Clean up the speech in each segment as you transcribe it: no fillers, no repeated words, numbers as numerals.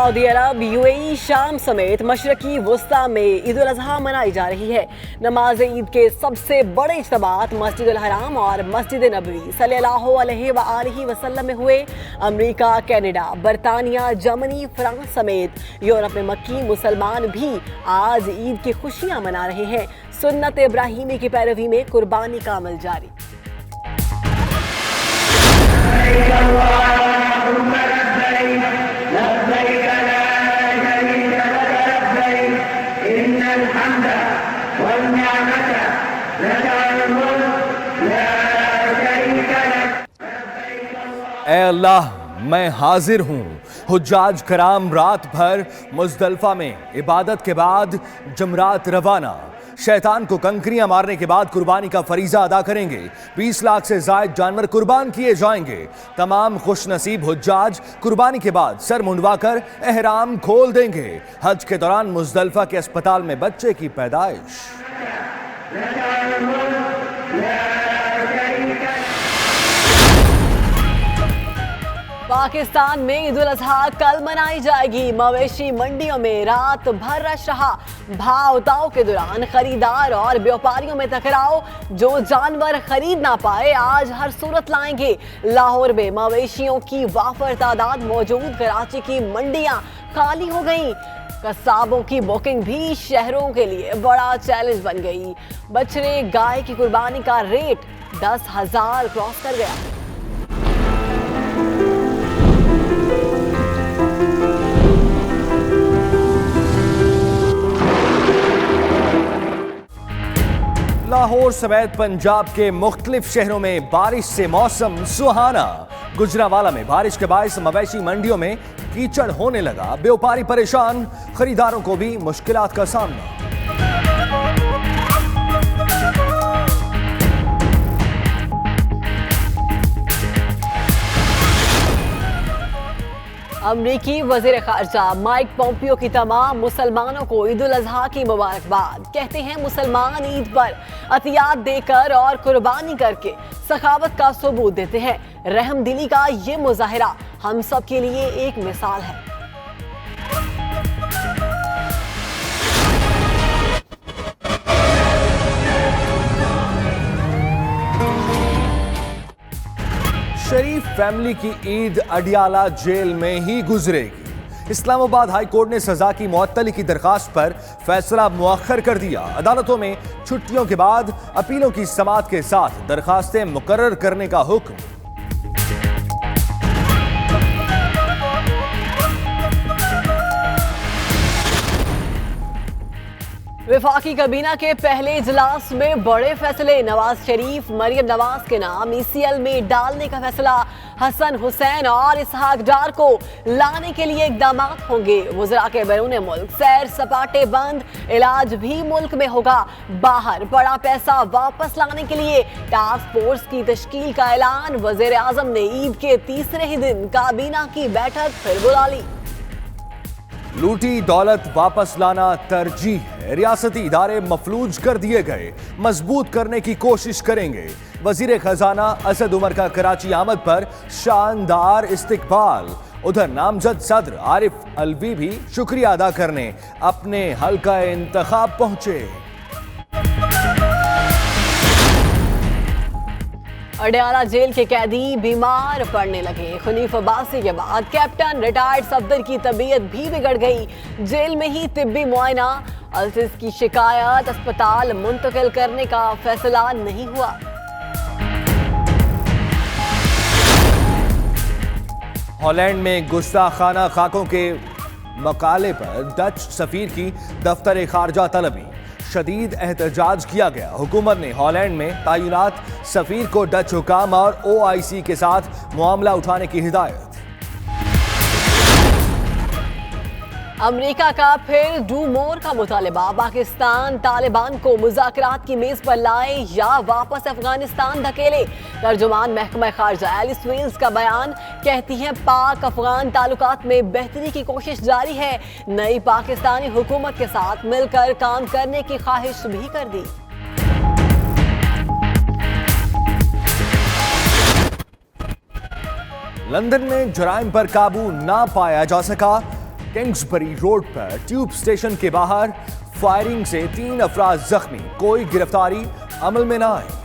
Saudi अरब, UAE, शाम समेत मशरकी वुस्ता में ईद उल अजहा मनाई जा रही है। नमाज ईद के सबसे बड़े इज्तिमात मस्जिद उल हराम और मस्जिद नबवी सल्लल्लाहु अलैहि वसल्लम में हुए। अमेरिका, कनाडा, बरतानिया, जर्मनी, फ्रांस समेत यूरोप में मक्की मुसलमान भी आज ईद की खुशियां मना रहे हैं। सुन्नत इब्राहिमी की पैरवी में कुर्बानी का अमल जारी। ऐ अल्लाह, मैं हाजिर हूँ। हुज्जाज कराम रात भर मुज़दलिफ़ा में इबादत के बाद जमरात रवाना। शैतान को कंकरियां मारने के बाद कुर्बानी का फरीजा अदा करेंगे। 20 लाख से ज़ायद जानवर कुर्बान किए जाएंगे। तमाम खुश नसीब हुज्जाज कुर्बानी के बाद सर मुंडवाकर एहराम खोल देंगे। हज के दौरान मुज़दलिफ़ा के अस्पताल में बच्चे की पैदाइश। पाकिस्तान में ईद उल अजहा कल मनाई जाएगी। मवेशी मंडियों में रात भर रश रहा। भाव ताव के दौरान खरीदार और व्यापारियों में टकराव। जो जानवर खरीद ना पाए आज हर सूरत लाएंगे। लाहौर में मवेशियों की वाफर तादाद मौजूद। कराची की मंडियां खाली हो गईं। कसाबों की बुकिंग भी शहरों के लिए बड़ा चैलेंज बन गई। बछड़े गाय की कुर्बानी का रेट 10,000 क्रॉस कर गया। लाहौर समेत पंजाब के मुख्तलिफ शहरों में बारिश से मौसम सुहाना। गुजरावाला में बारिश के बायस मवेशी मंडियों में कीचड़ होने लगा। व्यापारी परेशान, खरीदारों को भी मुश्किलात का सामना। अमरीकी वज़ीर ख़ारजा माइक पोम्पियो की तमाम मुसलमानों को ईद उल अजहा की मुबारकबाद। कहते हैं मुसलमान ईद पर अतियात देकर और कुर्बानी करके सखावत का सबूत देते हैं। रहमदिली का ये मुजाहिरा हम सब के लिए एक मिसाल है। शरीफ फैमिली की ईद अडियाला जेल में ही गुजरेगी। इस्लामाबाद हाई कोर्ट ने सजा की मुअत्तली की दरखास्त पर फैसला मुअख्खर कर दिया। अदालतों में छुट्टियों के बाद अपीलों की समाअत के साथ दरखास्तें मुकर्रर करने का हुक्म। वफाकी काबीना के पहले इजलास में बड़े फैसले। नवाज शरीफ, मरियम नवाज के नाम ECL में डालने का फैसला। हसन हुसैन और इसहाक डार को लाने के लिए इकदाम होंगे। वज़रा के बैरून मुल्क सैर सपाटे बंद। इलाज भी मुल्क में होगा बाहर। बड़ा पैसा वापस लाने के लिए टास्क फोर्स की तश्कील का ऐलान। वज़ीर आज़म ने ईद के तीसरे ही दिन काबीना की बैठक फिर बुला ली। लूटी दौलत वापस लाना तरजीह है। रियासती इदारे मफलूज कर दिए गए, मजबूत करने की कोशिश करेंगे। वजीर खजाना असद उमर का कराची आमद पर शानदार इस्तकबाल। उधर नामजद सदर आरिफ अलवी भी शुक्रिया अदा करने अपने हल्का इंतखाब पहुंचे। अडियाला जेल के कैदी बीमार पड़ने लगे। खलीफ अब्बासी के बाद कैप्टन रिटायर्ड सफदर की तबीयत भी बिगड़ गई। जेल में ही तिब्बी मुआयना। अल्सिस की शिकायत अस्पताल मुंतकिल करने का फैसला नहीं हुआ। हॉलैंड में गुस्ताखाना खाकों के मकाले पर डच सफीर की दफ्तर खारजा तलबी। शदीद एहतजाज किया गया। हुकूमत ने हॉलैंड में तायुनात सफीर को डच हुकाम और OIC के साथ मामला उठाने की हिदायत। अमेरिका का फिर डू मोर का मुतालबा। पाकिस्तान तालिबान को मुज़ाकरात की मेज पर लाए या वापस अफगानिस्तान धकेले। तर्जुमान महकमा खारजा एलिस वेल्स का बयान। कहती हैं पाक अफगान ताल्लुकात में बेहतरी की कोशिश जारी है। नई पाकिस्तानी हुकूमत के साथ मिलकर काम करने की ख्वाहिश भी कर दी। लंदन में जराइम पर काबू ना पाया जा सका। किंग्सबरी रोड पर ट्यूब स्टेशन के बाहर फायरिंग से 3 अफराद जख्मी, कोई गिरफ्तारी अमल में न आई।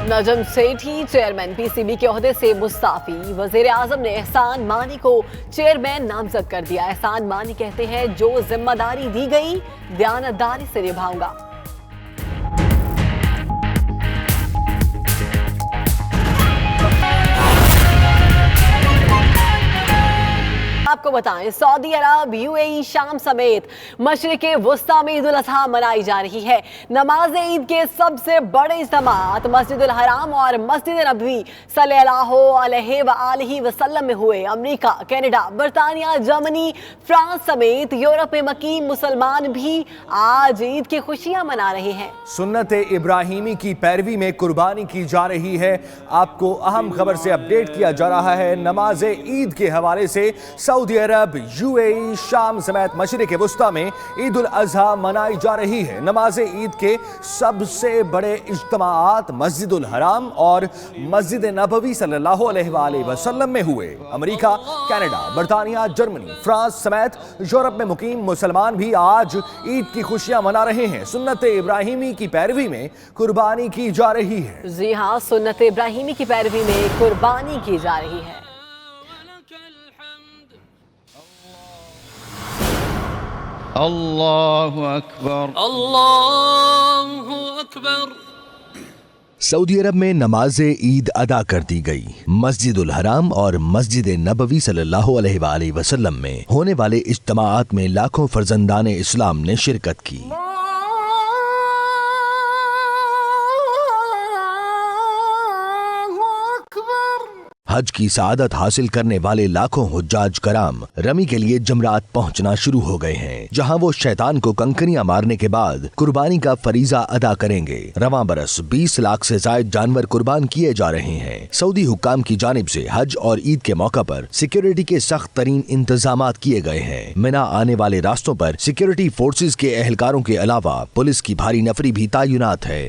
नजम सेठी चेयरमैन पीसीबी के ओहदे से मुस्ताफी। वजीर आजम ने एहसान मानी को चेयरमैन नामजद कर दिया। एहसान मानी कहते हैं जो जिम्मेदारी दी गई दयानतदारी से निभाऊंगा। आपको बताएं, सऊदी अरब, यूएई, शाम समेत मशरिक वस्ता में ईद उल अजहा मनाई जा रही है। नमाज ईद के सबसे बड़े इज्तिमात मस्जिदुल हराम और मस्जिद नबवी सल्लल्लाहु अलैहि वसल्लम में हुए। अमेरिका, कनाडा, बरतानिया, जर्मनी, फ्रांस समेत यूरोप में मुकीम मुसलमान भी आज ईद की खुशियां मना रहे हैं। सुन्नत इब्राहिमी की पैरवी में कुर्बानी की जा रही है। आपको अहम खबर से अपडेट किया जा रहा है। नमाज ईद के हवाले से सऊदी अरब, यूएई, शाम समेत मशरिक वस्ता में ईद उल अजहा मनाई जा रही है। नमाज ईद के सबसे बड़े इज्तिमात मस्जिदुल हराम और मस्जिद नबवी सल्लल्लाहु अलैहि वसल्लम में हुए। अमेरिका, कनाडा, बरतानिया, जर्मनी, फ्रांस समेत यूरोप में मुकीम मुसलमान भी आज ईद की खुशियां मना रहे हैं। सुन्नत इब्राहिमी की पैरवी में कुर्बानी की जा रही है। जी हाँ, सुन्नत इब्राहिमी की पैरवी में कुर्बानी की जा रही है। अल्लाहु अकबर, अल्लाहु अकबर। सऊदी अरब में नमाज ईद अदा कर दी गई। मस्जिदुल हराम और मस्जिद नबवी सल्लल्लाहु अलैहि वसल्लम में होने वाले इज्तिमाआत में लाखों फर्जंदान इस्लाम ने शिरकत की। हज की सआदत हासिल करने वाले लाखों हुज्जाज कराम रमी के लिए जमरात पहुंचना शुरू हो गए हैं, जहां वो शैतान को कंकरियां मारने के बाद कुर्बानी का फरीजा अदा करेंगे। रवां बरस 20 लाख से ज्यादा जानवर कुर्बान किए जा रहे हैं। सऊदी हुक्काम की जानिब से हज और ईद के मौका पर सिक्योरिटी के सख्त तरीन इंतजामात किए गए हैं। मिना आने वाले रास्तों पर सिक्योरिटी फोर्सेज के एहलकारों के अलावा पुलिस की भारी नफरी भी तैनात है।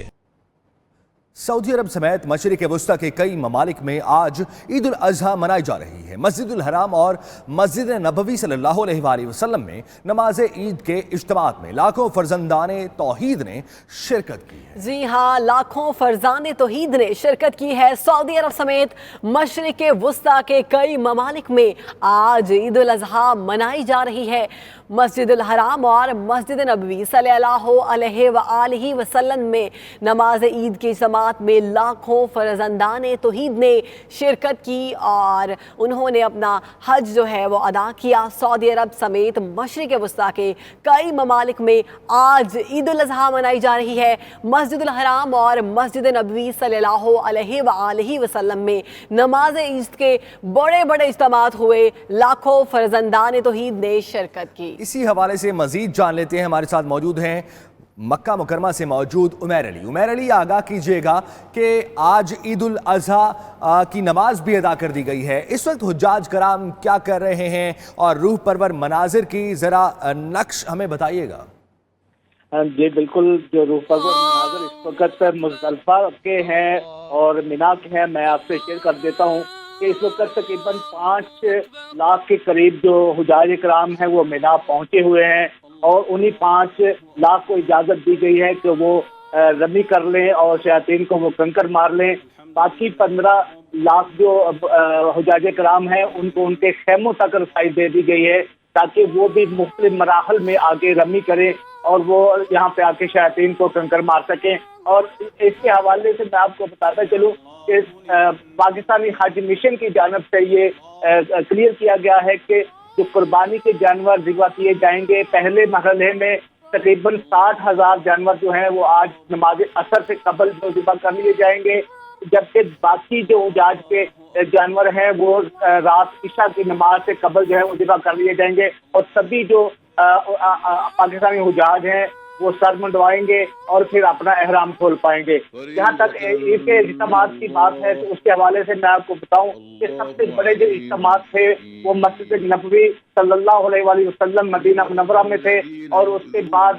सऊदी अरब समेत मशरिक वस्ता के कई ममालिक में आज ईद उल अजहा मनाई जा रही है। मस्जिदुल हराम और मस्जिद नबवी सल्लल्लाहु अलैहि वसल्लम में नमाज ईद के इज्तिमात में लाखों फर्जंदाने तौहीद ने शिरकत की है। जी हाँ, लाखों फर्जाने तौहीद ने शिरकत की है। सऊदी अरब समेत मशरिक वस्ता के कई ममालिक में आज ईद उल अजहा मनाई जा रही है। मस्जिदुल हराम और मस्जिद नबवी सल्लल्लाहु अलैहि वसल्लम में नमाज ईद के जमात में लाखों फर्जंदाने तौहीद ने शिरकत की और उन्होंने अपना हज जो है वो अदा किया। सऊदी अरब समेत मशरिक वस्ता के कई ममालिक में आज ईद उल अजहा मनाई जा रही है। मस्जिदुल हराम और मस्जिद नबवी सल्लल्लाहु अलैहि वसल्लम में नमाज ईद के बड़े बड़े इज्तिमात हुए। लाखों फर्जंदाने तौहीद ने शिरकत की। इसी हवाले से मजीद जान लेते हैं। हमारे साथ मौजूद हैं मक्का मुकरमा से मौजूद उमैर अली। उमैर अली, आगाह कीजिएगा कि आज ईद उल अजहा की नमाज भी अदा कर दी गई है। इस वक्त हुज्जाज कराम क्या कर रहे हैं और रूह परवर मनाजिर की जरा नक्श हमें बताइएगा। जी बिल्कुल, जो रूह परवर मनाजिर इस वक्त मुज़दलिफा के हैं और मिना के हैं, मैं आपसे शेयर कर देता हूँ कि इस वक्त तकरीबन 5 लाख के करीब जो हुज्जाज इकराम हैं वो मिना पहुंचे हुए हैं और उन्हीं 5 लाख को इजाज़त दी गई है कि वो रमी कर लें और शयातीन को वो कंकर मार लें। बाकी 15 लाख जो हुज्जाज इकराम हैं उनको उनके खेमों तक रसाई दे दी गई है ताकि वो भी मुख्तलिफ मराहल में आगे रमी करें और वो यहाँ पे आके शयातीन को कंकर मार सकें। और इसके हवाले से मैं आपको बताता चलूँ कि पाकिस्तानी हज मिशन की जानिब से ये क्लियर किया गया है कि जो कुर्बानी के जानवर ज़िबा किए जाएंगे, पहले मरहले में तकरीबन 60,000 जानवर जो हैं वो आज नमाज असर से कबल जो ज़िबा कर लिए जाएंगे, जबकि बाकी जो हुज्जाज के जानवर हैं वो रात इशा की नमाज से कबल जो है वो ज़िबा कर लिए जाएंगे। और सभी जो पाकिस्तानी हुज्जाज हैं وہ سر منڈوائیں گے اور پھر اپنا احرام کھول پائیں گے۔ جہاں تک عید کے اجتماعات کی بات ہے تو اس کے حوالے سے میں آپ کو بتاؤں کہ سب سے بڑے جو اجتماعات تھے وہ مسجد نبوی صلی اللہ علیہ وآلہ وسلم مدینہ منورہ میں تھے، اور اس کے بعد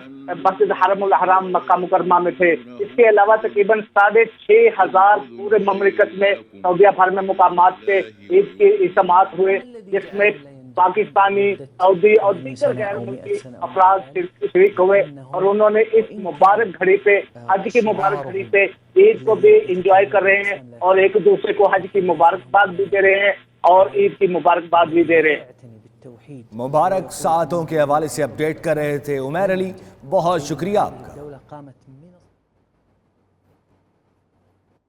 مسجد حرم الحرام مکہ مکرمہ میں تھے۔ اس کے علاوہ تقریباً 6500 پورے مملکت میں سعودیہ بھر میں مقامات پہ عید کے اجتماعات ہوئے، جس میں پاکستانی، سعودی اور دیگر غیر ملکی افراد شریک ہوئے، اور انہوں نے اس مبارک گھڑی پہ، حج کی مبارک گھڑی پہ عید کو بھی انجوائے کر رہے ہیں اور ایک دوسرے کو حج کی مبارکباد بھی دے رہے ہیں اور عید کی مبارکباد بھی دے رہے ہیں۔ مبارک ساعتوں کے حوالے سے اپڈیٹ کر رہے تھے عمیر علی، بہت شکریہ آپ کا۔